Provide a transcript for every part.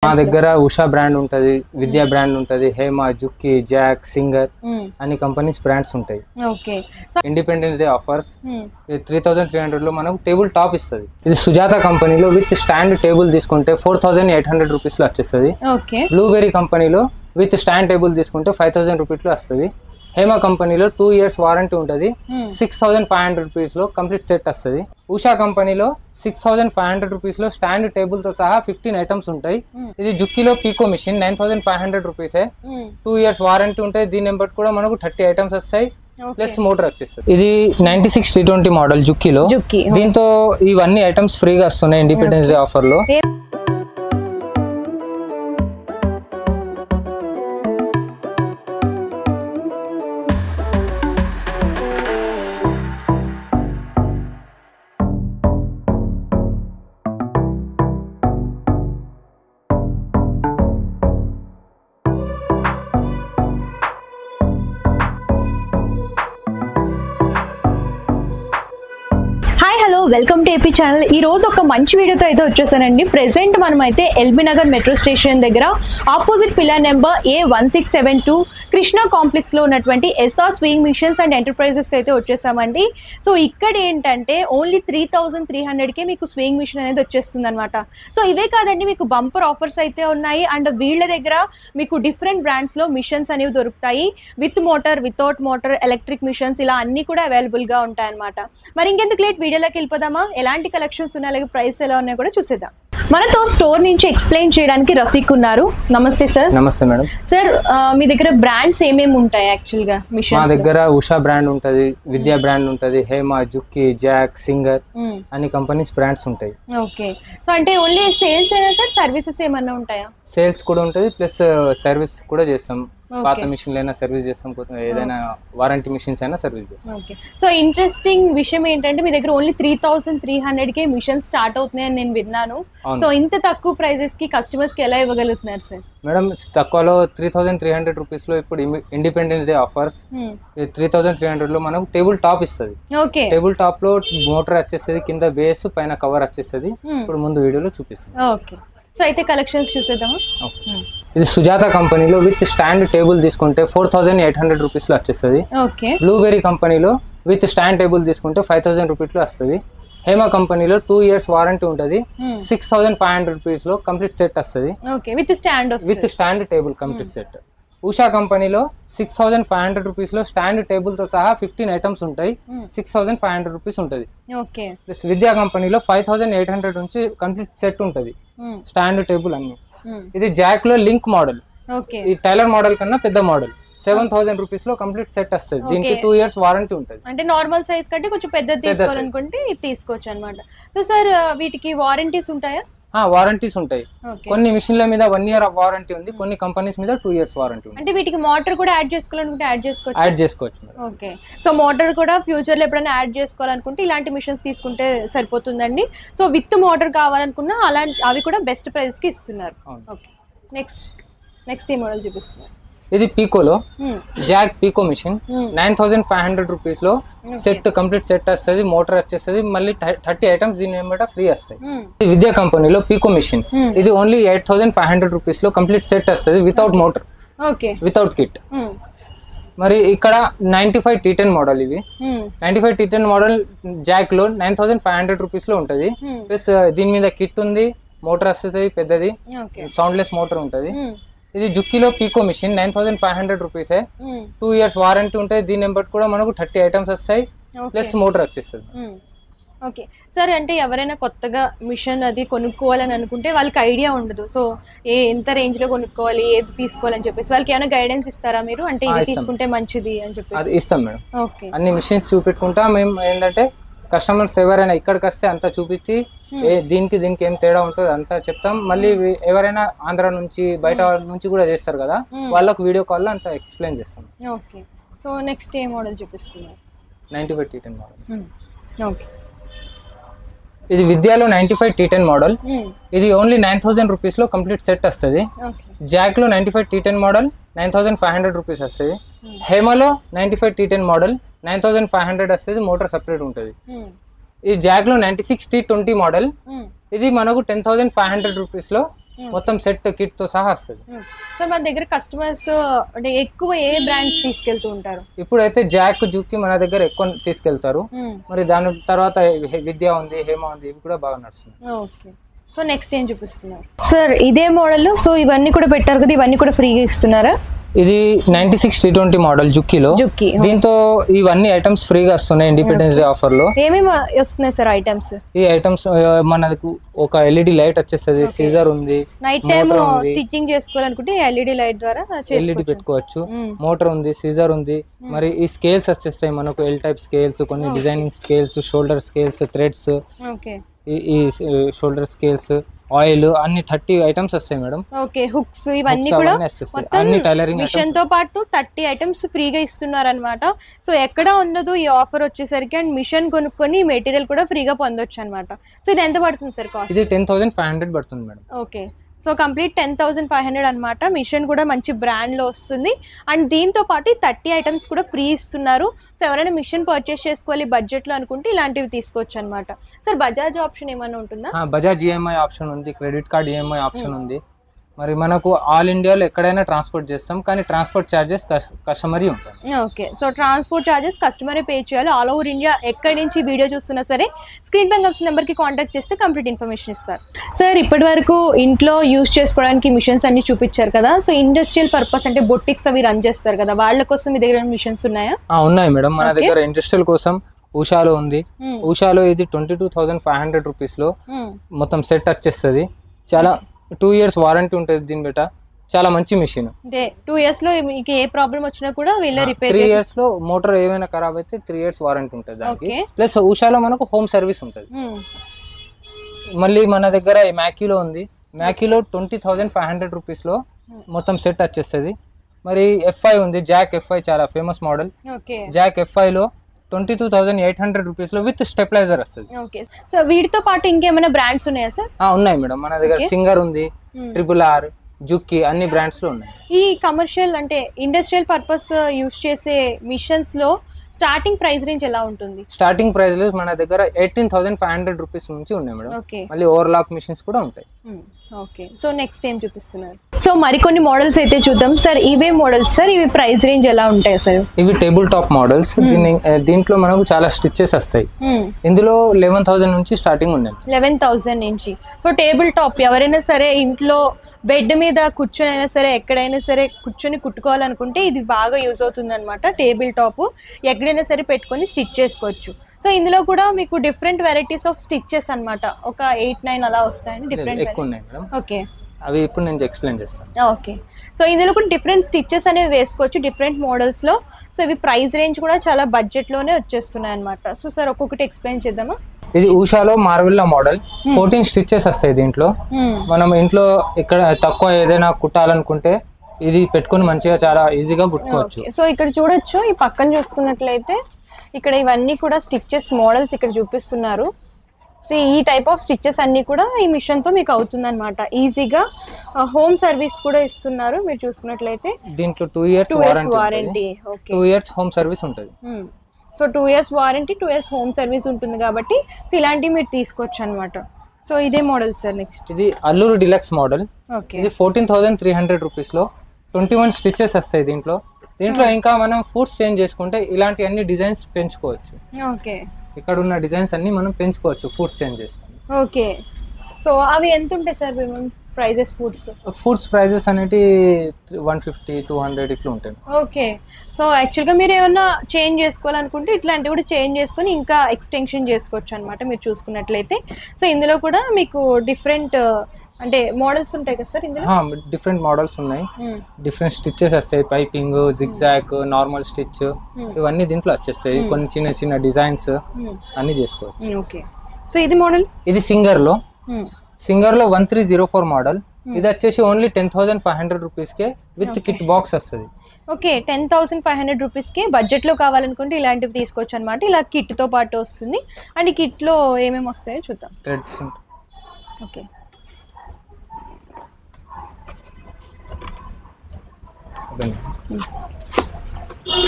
మా దగ్గర ఉషా బ్రాండ్ ఉంటది, విద్యా బ్రాండ్ ఉంటది, హేమ, జుక్కి, జాక్, సింగర్ అన్ని కంపెనీస్ బ్రాండ్స్ ఉంటాయి. ఇండిపెండెన్స్ డే ఆఫర్స్ 3300 లో మనకు టేబుల్ టాప్ ఇస్తుంది. ఇది సుజాత కంపెనీలో విత్ స్టాండ్ టేబుల్ తీసుకుంటే 4800 రూపీస్ లో వచ్చేస్తుంది. బ్లూబెర్రీ కంపెనీలో విత్ స్టాండ్ టేబుల్ తీసుకుంటే 5000 రూపీస్ లో వస్తుంది. హేమ కంపెనీలో 2 years వారంటీ ఉంటుంది. 6500 రూపీస్ లో కంప్లీట్ సెట్ వస్తుంది. ఉషా కంపెనీలో 6500 రూపీస్ లో స్టాండ్ టేబుల్ తో సహా 15 ఐటమ్స్ ఉంటాయి. ఇది జుక్కిలో పీకో మిషన్ 9500 రూపీసే. 2 years వారంటీ ఉంటాయి. దీని నెంబర్ కూడా మనకు 30 ఐటమ్స్ వస్తాయి ప్లస్ మోటార్ వచ్చేస్తుంది. ఇది 96 T20 మోడల్ జుక్కిలో. దీంతో ఇవన్నీ ఐటమ్స్ ఫ్రీగా వస్తున్నాయి ఇండిపెండెన్స్ డే ఆఫర్ లో. Hello, welcome to AP channel. ఈ రోజు ఒక మంచి వీడియోతో అయితే వచ్చేసానండి. ప్రెసెంట్ మనమైతే ఎల్బీ నగర్ మెట్రో స్టేషన్ దగ్గర opposite pillar number A1672 Krishna complex లో ఉన్నటువంటి ఎస్ఆర్ స్వింగ్ మిషన్స్ అండ్ ఎంటర్ప్రైజెస్కి అయితే వచ్చేసామండి. సో ఇక్కడ ఏంటంటే ఓన్లీ 3300కే మీకు స్వింగ్ మిషన్ అనేది వచ్చేస్తుంది అనమాట. సో ఇవే కాదండి, మీకు బంపర్ ఆఫర్స్ అయితే ఉన్నాయి. అండ్ వీళ్ళ దగ్గర మీకు డిఫరెంట్ బ్రాండ్స్లో మిషన్స్ అనేవి దొరుకుతాయి. With motor, without motor, electric machines ఇలా అన్ని కూడా అవైలబుల్గా ఉంటాయి అనమాట. మరి ఇంకెందుకు లేట్, వీడియోలోకి వెళ్ళిపోదామా? ఎలాంటి కలెక్షన్స్ ఉన్నాయి, అలాగే ప్రైస్ ఎలా ఉన్నాయో కూడా చూసేద్దాం. మనతో స్టోర్ నుంచి ఎక్స్ప్లెయిన్ చేయడానికి రఫీక్ ఉన్నారు. నమస్తే సార్. నమస్తే మేడం. సార్, మీ దగ్గర బ్రాండ్స్ ఏమేమి ఉంటాయి యాక్చువల్ గా? మా దగ్గర ఉషా బ్రాండ్ ఉంటది, విద్యా బ్రాండ్ ఉంటది, హేమ, జుక్కి, జాక్, సింగర్ అన్ని కంపెనీస్ బ్రాండ్స్ ఉంటాయి. ఓకే. సో అంటే ఓన్లీ సేల్స్ అయినా సార్, సర్వీసెస్ ఏమన్నా ఉంటాయా? సేల్స్ కూడా ఉంటది ప్లస్ సర్వీస్ కూడా చేస్తాం. పాత మిషన్లు అయినా సర్వీస్ చేస్తాం, ఏదైనా వారంటీ మిషన్స్ అయినా సర్వీస్ చేస్తాం. ఓకే. సో ఇంట్రెస్టింగ్ విషయం ఏంటంటే మీ దగ్గర ఓన్లీ 3300కే మిషన్ స్టార్ట్ అవుతున్నాయని నేను విన్నాను. సో ఇంత తక్కువ ప్రైజెస్ కి కస్టమర్స్ కి ఎలా ఇవ్వగలుగుతున్నారు సార్? మేడం, తక్కువలో 3300 రూపీస్ లో ఇప్పుడు ఇండిపెండెన్స్ డే ఆఫర్స్ 3300 లో మనకు టేబుల్ టాప్ ఇస్తుంది. ఓకే. టేబుల్ టాప్ లో మోటార్ వచ్చేస్తుంది, కింద బేస్, పైన కవర్ వచ్చేస్తుంది. ఇప్పుడు ముందు వీడియోలో చూపిస్తాం. ఓకే. సో అయితే కలెక్షన్స్ చూసేద్దామా? ఇది సుజాత కంపెనీలో విత్ స్టాండ్ టేబుల్ తీసుకుంటే 4800 రూపీస్ లో వచ్చేస్తుంది. బ్లూబెర్రీ కంపెనీలో విత్ స్టాండ్ టేబుల్ తీసుకుంటే 5000 రూపీస్ లో వస్తుంది. హేమ కంపెనీలో 2 years వారంటీ ఉంటుంది. 6500 రూపీస్ లో కంప్లీట్ సెట్ వస్తుంది. With stand table complete set. Usha కంపెనీలో 6500 రూపీస్ లో స్టాండ్ టేబుల్ తో సహా 15 ఐటమ్స్ ఉంటాయి. 6500 రూపీస్ ఉంటుంది. ప్లస్ విద్యా కంపెనీలో 5800 నుంచి కంప్లీట్ సెట్ ఉంటుంది, స్టాండ్ టేబుల్ అన్ని. ఇది జాక్ లో లింక్ మోడల్, ఈ టైలర్ మోడల్ కన్నా పెద్ద మోడల్. 7000 రూపీస్ లో కంప్లీట్ సెట్ వస్తుంది. దీనికి 2 years వారంటీ ఉంటుంది. అంటే నార్మల్ సైజ్ కంటే కొంచెం పెద్దది తీసుకోవాలనుకుంటే ఇది తీసుకోవచ్చు అనమాట. సో సార్, వీటికి వారంటీస్ ఉంటాయా? వారంటీస్ ఉంటాయి. కొన్ని మిషన్ల మీద 1 year వారంటీ ఉంది, కొన్ని కంపెనీస్ మీద 2 years వారంటీ ఉంది. అంటే వీటికి మోటార్ కూడా యాడ్ చేసుకోవాలనుకుంటే యాడ్ చేసుకోవచ్చు. ఓకే. సో మోటార్ కూడా ఫ్యూచర్ లో ఎప్పుడైనా యాడ్ చేసుకోవాలనుకుంటే ఇలాంటి మిషన్స్ తీసుకుంటే సరిపోతుందండి. సో విత్ మోటార్ కావాలనుకున్నా అలాంటి అవి కూడా బెస్ట్ ప్రైస్ కి ఇస్తున్నారు. ఓకే. నెక్స్ట్ ఏ మోడల్ చూపిస్తున్నారు? ఇది పీకోలో జాక్ పీకో మిషన్ 9500 రూపీస్ లో సెట్, కంప్లీట్ సెట్ వస్తుంది, మోటార్ వచ్చేస్తుంది, మళ్ళీ 30 ఐటమ్స్ దీని ఏమంటే ఫ్రీ వస్తాయి. ఇది విద్యా కంపెనీలో పీకో మిషన్. ఇది ఓన్లీ 8500 రూపీస్ లో కంప్లీట్ సెట్ వస్తుంది, వితౌట్ మోటార్, వితౌట్ కిట్. మరి ఇక్కడ 95 T10 మోడల్. ఇవి 95 T10 మోడల్ జాక్ లో 9500 రూపీస్ లో ఉంటుంది. ప్లస్ దీని మీద కిట్ ఉంది, మోటార్ వస్తుంది పెద్దది, సౌండ్లెస్ మోటార్ ఉంటుంది. ఇది జుక్కిలో పీకో మిషన్ 9500 రూపీసే. 2 years వారంటీ ఉంటుంది. దీని నెంబర్ కూడా మనకు 30 ఐటమ్స్ వస్తాయి ప్లస్ మోటార్ వచ్చేస్తుంది. ఓకే సార్, అంటే ఎవరైనా కొత్తగా మిషన్ అది కొనుక్కోవాలని అనుకుంటే వాళ్ళకి ఐడియా ఉండదు. సో ఎంత రేంజ్ లో కొనుక్కోవాలి, ఏది తీసుకోవాలని చెప్పేసి వాళ్ళకి ఏమైనా గైడెన్స్ ఇస్తారా మీరు? అంటే ఇది తీసుకుంటే మంచిది అని చెప్పేసి. అది ఇస్తాం మేడం. అన్ని మిషన్స్ చూపెట్టుకుంటా. మేము ఏంటంటే కస్టమర్స్ ఎవరైనా ఇక్కడికి వస్తే అంతా చూపించి దీనికి ఏం తేడా ఉంటుంది అంతా చెప్తాం. మళ్ళీ ఎవరైనా ఆంధ్ర నుంచి బయట నుంచి కూడా చేస్తారు కదా, వాళ్ళకు వీడియో కాల్ లో అంతా ఎక్స్ప్లెయిన్ చేస్తాం. ఓకే. సో నెక్స్ట్ ఏ మోడల్ చూపిస్తున్నారు? 95 T10 మోడల్. ఓకే. ఇది విద్యాలో 95 T10 మోడల్. ఇది ఓన్లీ 9000 రూపీస్ లో కంప్లీట్ సెట్ వస్తుంది. జాక్ లో 95 T10 మోడల్ 9500 రూపీస్ వస్తుంది. హేమలో 95 T10 మోడల్ 9500 వస్తుంది, మోటార్ సపరేట్ ఉంటుంది. ఈ జాక్ లో 96 T20 మోడల్, ఇది మనకు 10,500 రూపీస్ లో మొత్తం సెట్ కిట్ తో సహా వస్తుంది. సో మన దగ్గర కస్టమర్స్ అంటే ఎక్కువ ఏ బ్రాండ్స్ తీసుకెళ్తూ ఉంటారు? ఇప్పుడైతే జాక్ జుక్కి మన దగ్గర ఎక్కువ తీసుకెళ్తారు. మరి దాని తర్వాత విద్యా ఉంది, హేమ ఉంది, ఇవి కూడా బాగా నడుస్తుంది. ఓకే, సో నెక్స్ట్ ఏం చూపిస్తున్నారు సార్? ఇదే మోడల్. సో ఇవన్నీ కూడా పెట్టారు కదా, ఇవన్నీ కూడా ఫ్రీగా ఇస్తున్నారా? ఇది 96 T20 మోడల్ జుక్కీలో. దీంతో ఇవన్నీ ఐటమ్స్ ఫ్రీగా వస్తున్నాయి ఇండిపెండెన్స్ డే ఆఫర్ లో. ఏమేమి వస్తున్నాయి సార్ ఐటమ్స్? ఈ ఐటమ్స్ మనకు ఒక LED లైట్ వచ్చేస్తుంది, సీజర్ ఉంది, నైట్ టైం స్టిచ్చింగ్ చేసుకోవాలనుకుంటే LED లైట్ ద్వారా LED పెట్టుకోవచ్చు, మోటార్ ఉంది, సీజర్ ఉంది. మరి ఈ స్కేల్స్ వచ్చేస్తాయి మనకు, L టైప్ స్కేల్స్, కొన్ని designing scales, shoulder scales, threads, ఈ షోల్డర్ స్కేల్స్, ఆయిల్, అన్ని 30 ఐటమ్స్ వస్తాయి మేడం. ఓకే, హుక్స్ ఇవన్నీ కూడా అన్ని టైలరింగ్ మిషన్ తో పాటు 30 ఐటమ్స్ ఫ్రీగా ఇస్తున్నారు అనమాట. సో ఎక్కడ ఉండదు ఈ ఆఫర్ వచ్చేసరికి, అండ్ మిషన్ కొనుక్కొని మెటీరియల్ కూడా ఫ్రీగా పొందొచ్చు అనమాట. సో ఇది ఎంత పడుతుంది సార్ కాస్ట్? ఇది 10,500 పడుతుంది మేడం. ఓకే, సో కంప్లీట్ 10,500 అనమాట. మిషన్ కూడా మంచి బ్రాండ్లో వస్తుంది, అండ్ దీంతో పాటు 30 ఐటమ్స్ కూడా ఫ్రీ ఇస్తున్నారు. సో ఎవరైనా మిషన్ పర్చేస్ చేసుకోవాలి బడ్జెట్లో అనుకుంటే ఇలాంటివి తీసుకోవచ్చు అనమాట. సార్ బజాజ్ ఆప్షన్ ఏమైనా ఉంటుందా? బజాజ్ EMI ఆప్షన్ ఉంది, క్రెడిట్ కార్డ్ EMI ఆప్షన్ ఉంది. మరి మనకు ఆల్ ఇండియాలో ఎక్కడైనా ట్రాన్స్పోర్ట్ చేస్తాం, కానీ ట్రాన్స్పోర్ట్ ఛార్జెస్ కస్టమరీ ఉంటుంది. ఓకే, సో ట్రాన్స్పోర్ట్ ఛార్జెస్ కస్టమరే పే చేయాలి. ఆల్ ఓవర్ ఇండియా ఎక్కడి నుంచి వీడియో చూస్తున్నా సరే స్క్రీన్ పై కనిపిస్తున్న నెంబర్కి కాంటాక్ట్ చేస్తే కంప్లీట్ ఇన్ఫర్మేషన్ ఇస్తారు. సార్ ఇప్పటి వరకు ఇంట్లో యూజ్ చేసుకోవడానికి మిషన్స్ అన్ని చూపించారు కదా, సో ఇండస్ట్రియల్ పర్పస్ అంటే బొటిక్స్ అవి రన్ చేస్తారు కదా, వాళ్ళ కోసం మీ దగ్గర మిషన్స్ ఉన్నాయా? ఉన్నాయి మేడం, మన దగ్గర ఇండస్ట్రియల్ కోసం ఉషాలో ఉంది. ఉషాలో ఇది 22,500 రూపీస్లో మొత్తం సెట్ వచ్చేస్తుంది. చాలా 2 years వారంటీ ఉంటుంది దీని బెట. చాలా మంచి మిషన్. అంటే 2 years లో మీకు ఏ ప్రాబ్లం వచ్చినా కూడా వీళ్ళే రిపేర్ 3 years లో మోటార్ ఏమైనా ఖరాబ్ అయితే 3 years వారంటీ ఉంటుంది దానికి. ప్లస్ ఉషాలో మనకు హోమ్ సర్వీస్ ఉంటుంది. మళ్ళీ మన దగ్గర మ్యాకీలో ఉంది. మ్యాకీలో 20,500 రూపీస్లో మొత్తం సెట్ వచ్చేస్తుంది. మరి FI ఉంది, జాక్ FI చాలా ఫేమస్ మోడల్. జాక్ FIలో 22,800 రూపీస్లో విత్ స్టెబిలైజర్ వస్తుంది. ఓకే, సో వీటితో పాటు ఇంకేమైనా బ్రాండ్స్ ఉన్నాయా సార్? ఉన్నాయి మేడం, మన దగ్గర సింగర్ ఉంది, RRR, జుక్కీ, అన్ని బ్రాండ్స్ లో ఉన్నాయి. ఈ కమర్షియల్ అంటే ఇండస్ట్రియల్ పర్పస్ యూస్ చేసే మిషన్స్ లో స్టార్టింగ్ ప్రైస్ రేంజ్ ఎలా ఉంటుంది? స్టార్టింగ్ ప్రైస్ మన దగ్గర 18,500 రూపీస్ నుంచి ఉన్నాయి మేడం. మళ్ళీ ఓవర్లాక్ మిషన్స్ కూడా ఉంటాయి. ఓకే, సో నెక్స్ట్ ఏం చూపిస్తున్నారు? సో మరికొన్ని మోడల్స్ అయితే చూద్దాం సార్. ఇవే మోడల్స్ సార్, ఇవి ప్రైస్ రేంజ్ ఎలా ఉంటాయి సార్? ఇవి టేబుల్ టాప్ మోడల్స్. దీంట్లో మనకు చాలా స్టిచెస్ వస్తాయి. ఇందులో 11,000 నుంచి స్టార్టింగ్ ఉన్నాయి. 11,000 నుంచి. సో టేబుల్ టాప్ ఎవరైనా సరే ఇంట్లో బెడ్ మీద కూర్చొని అయినా సరే ఎక్కడైనా సరే కూర్చొని కుట్టుకోవాలనుకుంటే ఇది బాగా యూజ్ అవుతుంది అనమాట. టేబుల్ టాప్ ఎక్కడైనా సరే పెట్టుకొని స్టిచ్ చేసుకోవచ్చు. సో ఇందులో కూడా మీకు డిఫరెంట్ వెరైటీస్ ఆఫ్ స్టిచెస్ అన్నమాట. ఒక 8-9 అలా వస్తాయండి. డిఫరెంట్ ఎక్కువ ఉన్నాయి మేడం. ఓకే, అవి ఇప్పుడు నేను ఎక్స్ప్లెయిన్ చేస్తాను. ఓకే, సో ఇందులో కూడా డిఫరెంట్ స్టిచెస్ అనేవి వేసుకోవచ్చు డిఫరెంట్ మోడల్స్ లో. సో ఇవి ప్రైస్ రేంజ్ కూడా చాలా బడ్జెట్ లోనే వచ్చేస్తున్నాయి అనమాట. సో సార్ ఒక్కొక్కటి ఎక్స్ప్లెయిన్ చేద్దామా? ఇది ఉషాలో మార్వెల్లా మోడల్. 14 స్టిచెస్ వస్తాయి దీంట్లో. మనం ఇంట్లో ఇక్కడ తక్కువ ఏదైనా కుట్టాలనుకుంటే ఇది పెట్టుకొని మంచిగా చాలా ఈజీగా కుట్టుకోవచ్చు. సో ఇక్కడ చూడొచ్చు, ఈ పక్కన చూసుకున్నట్లయితే ఇక్కడ ఇవన్నీ కూడా స్టిచెస్ మోడల్స్ ఇక్కడ చూపిస్తున్నారు. సో ఈ టైప్ ఆఫ్ స్టిచెస్ అన్ని కూడా ఈ మిషన్ తో మీకు అవుతుంది అనమాట. ఈజీగా హోమ్ సర్వీస్ కూడా ఇస్తున్నారు. మీరు చూసుకున్నట్లయితే దీంట్లో 2 years warranty, 2 years home service ఉంటుంది. So 2 years warranty, 2 years home service ఉంటుంది కాబట్టి సో ఇలాంటివి మీరు తీసుకోవచ్చు అనమాట. సో ఇదే మోడల్ సార్. నెక్స్ట్ ఇది అల్లూరు డిలక్స్ మోడల్. ఇది 14,300 రూపీస్లో 21 స్టిచెస్ వస్తాయి దీంట్లో. ఇంకా మనం ఫుడ్స్ చేంజ్ చేసుకుంటే ఇలాంటి అన్ని డిజైన్స్ పెంచుకోవచ్చు. ఓకే, ఇక్కడ ఉన్న డిజైన్స్ అన్ని మనం పెంచుకోవచ్చు ఫుడ్స్ చేంజ్ చేసుకుని. ఓకే, సో అవి ఎంత ఉంటాయి సార్ ప్రైజెస్? ఫుడ్స్ ప్రైజెస్ అనేవి 150-200 ఇట్లా ఉంటాయి. ఓకే, సో యాక్చువల్గా మీరు ఏమన్నా చేంజ్ చేసుకోవాలనుకుంటే ఇట్లాంటివి కూడా చేంజ్ చేసుకొని ఇంకా ఎక్స్టెన్షన్ చేసుకోవచ్చు అనమాట. మీరు చూసుకున్నట్లయితే సో ఇందులో కూడా మీకు డిఫరెంట్ అంటే మోడల్స్ ఉంటాయి కదా సార్? ఇందులో డిఫరెంట్ మోడల్స్ ఉన్నాయి. డిఫరెంట్ స్టిచెస్ వస్తాయి, పైపింగ్, జిగ్జాగ్, నార్మల్ స్టిచ్, ఇవన్నీ దీంట్లో వచ్చేస్తాయి. కొన్ని చిన్న చిన్న డిజైన్స్ అన్ని చేసుకోవచ్చు. ఓకే, సో ఇది మోడల్. ఇది సింగర్ లో 1304 మోడల్. ఇది వచ్చేసి ఓన్లీ 10,500 రూపీస్కే విత్ కిట్ బాక్స్ వస్తుంది. ఓకే, 10,500 రూపీస్కి బడ్జెట్లో కావాలనుకుంటే ఇలాంటివి తీసుకోవచ్చు అనమాట. ఇలా కిట్తో పాటు వస్తుంది. అండ్ కిట్లో ఏమేమి వస్తాయో చూద్దాం. థ్రెడ్స్. ఓకే,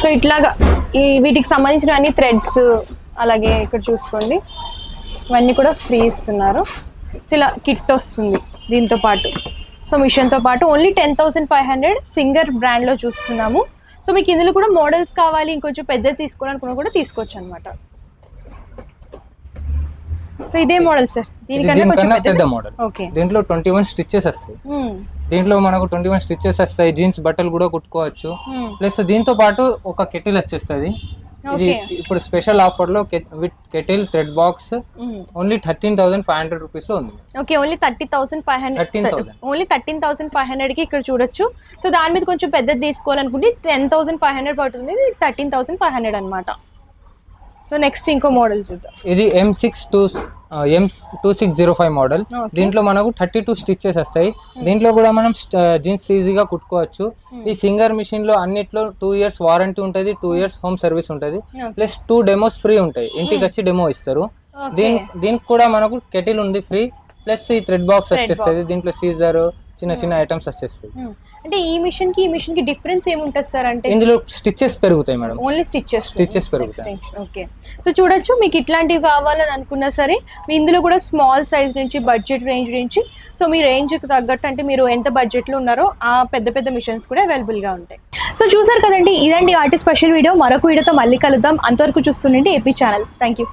సో ఇట్లాగా వీటికి సంబంధించిన అన్ని థ్రెడ్స్, అలాగే ఇక్కడ చూసుకోండి ఇవన్నీ కూడా ఫ్రీ ఇస్తున్నారు. సో ఇలా కిట్ వస్తుంది దీంతో పాటు. సో మిషన్తో పాటు ఓన్లీ 10,500 సింగర్ బ్రాండ్లో చూస్తున్నాము. సో మీకు ఇందులో కూడా మోడల్స్ కావాలి, ఇంకొంచెం పెద్దది తీసుకోవాలనుకున్నా కూడా తీసుకోవచ్చు అనమాట. సో ఇదే మోడల్ సార్, దీనికన్నా పెద్ద మోడల్. ఓకే, దీంట్లో 21 స్టిచెస్ వస్తాయి. దీంట్లో మనకు 21 స్టిచెస్ వస్తాయి. జీన్స్ బట్టలు కూడా కుట్టుకోవచ్చు. ప్లస్ దీంతో పాటు ఒక కెటిల్ వచ్చేస్తుంది. ఇది ఇప్పుడు స్పెషల్ ఆఫర్ లో with kettle thread box only 13,500 rupees లో ఉంది. ఓకే, ఓన్లీ 13,500 ఓన్లీ 13,500 కి ఇక్కడ చూడొచ్చు. సో దాని మీద కొంచెం పెద్దది తీసుకోవాలనుకుంటే 10,500 పడుతుంది, 13,500 అనమాట. సో నెక్స్ట్ ఇంకో మోడల్ చూద్దాం. ఇది M2605 మోడల్. దీంట్లో మనకు 32 స్టిచెస్ వస్తాయి. దీంట్లో కూడా మనం జీన్స్ ఈజీగా కుట్టుకోవచ్చు. ఈ సింగర్ మిషన్ లో అన్నిట్లో 2 years వారంటీ ఉంటుంది, 2 years హోమ్ సర్వీస్ ఉంటుంది. ప్లస్ 2 డెమోస్ ఫ్రీ ఉంటాయి. ఇంటికి వచ్చి డెమో ఇస్తారు. దీనికి కూడా మనకు కెటిల్ ఉంది ఫ్రీ. ప్లస్ ఈ థ్రెడ్ బాక్స్ వచ్చేస్తుంది. దీంట్లో సీజర్ చిన్న చిన్న ఐటమ్స్ వచ్చేస్తాయి. అంటే ఈ మిషన్ కి డిఫరెన్స్ ఏముంటది సార్? అంటే ఇందులో స్టిచెస్ పెరుగుతాయి మేడం, ఓన్లీ స్టిచెస్ పెరుగుతాయి. ఓకే, సో చూడొచ్చు, మీకు ఇట్లాంటివి కావాలని అనుకున్నా సరే మీ ఇందులో కూడా స్మాల్ సైజ్ నుంచి బడ్జెట్ రేంజ్ నుంచి, సో మీ రేంజ్కి తగ్గట్టు అంటే మీరు ఎంత బడ్జెట్లో ఉన్నారో ఆ పెద్ద పెద్ద మిషన్స్ కూడా అవైలబుల్గా ఉంటాయి. సో చూసారు కదండి, ఇదండి వాటి స్పెషల్ వీడియో. మరొక వీడియోతో మళ్ళీ కలుద్దాం. అంతవరకు చూస్తుండండి ఏపీ ఛానల్. Thank you.